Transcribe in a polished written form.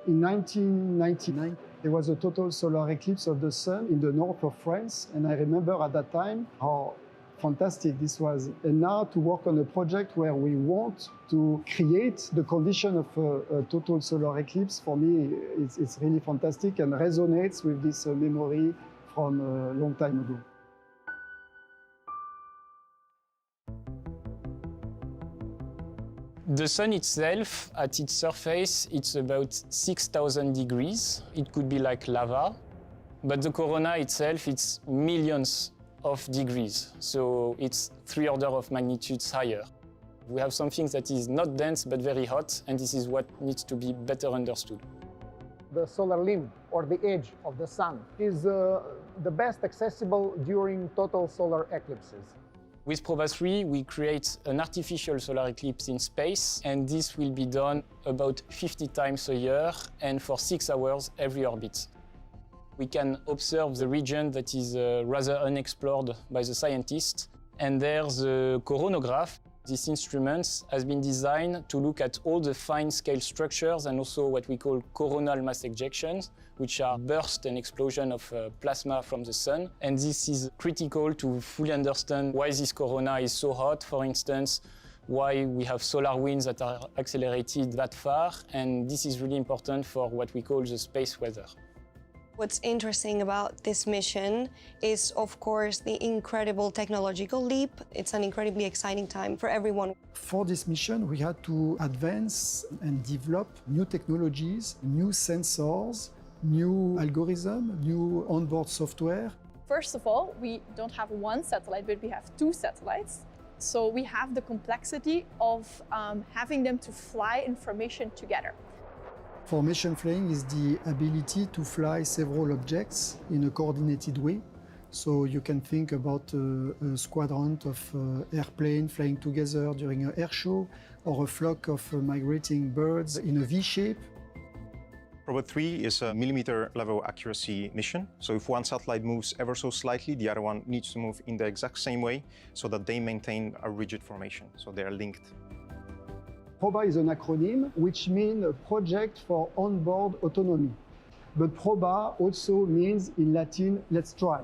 In 1999, there was a total solar eclipse of the sun in the north of France, and I remember at that time how fantastic this was. And now to work on a project where we want to create the condition of a total solar eclipse, for me, it's really fantastic and resonates with this memory from a long time ago. The sun itself, at its surface, it's about 6,000 degrees. It could be like lava, but the corona itself, it's millions of degrees, so it's 3 orders of magnitudes higher. We have something that is not dense but very hot, and this is what needs to be better understood. The solar limb, or the edge of the sun, is the best accessible during total solar eclipses. With Proba-3, we create an artificial solar eclipse in space, and this will be done about 50 times a year and for 6 hours every orbit. We can observe the region that is rather unexplored by the scientists, and there's a coronagraph. This instrument has been designed to look at all the fine-scale structures and also what we call coronal mass ejections, which are burst and explosion of plasma from the sun. And this is critical to fully understand why this corona is so hot, for instance, why we have solar winds that are accelerated that far, and this is really important for what we call the space weather. What's interesting about this mission is, of course, the incredible technological leap. It's an incredibly exciting time for everyone. For this mission, we had to advance and develop new technologies, new sensors, new algorithms, new onboard software. First of all, we don't have one satellite, but we have 2 satellites. So we have the complexity of having them to fly information together. Formation flying is the ability to fly several objects in a coordinated way. So you can think about a squadron of airplanes flying together during an air show, or a flock of migrating birds in a V shape. Proba-3 is a millimeter level accuracy mission. So if one satellite moves ever so slightly, the other one needs to move in the exact same way so that they maintain a rigid formation, so they are linked. Proba is an acronym which means Project for Onboard Autonomy. But Proba also means in Latin, let's try.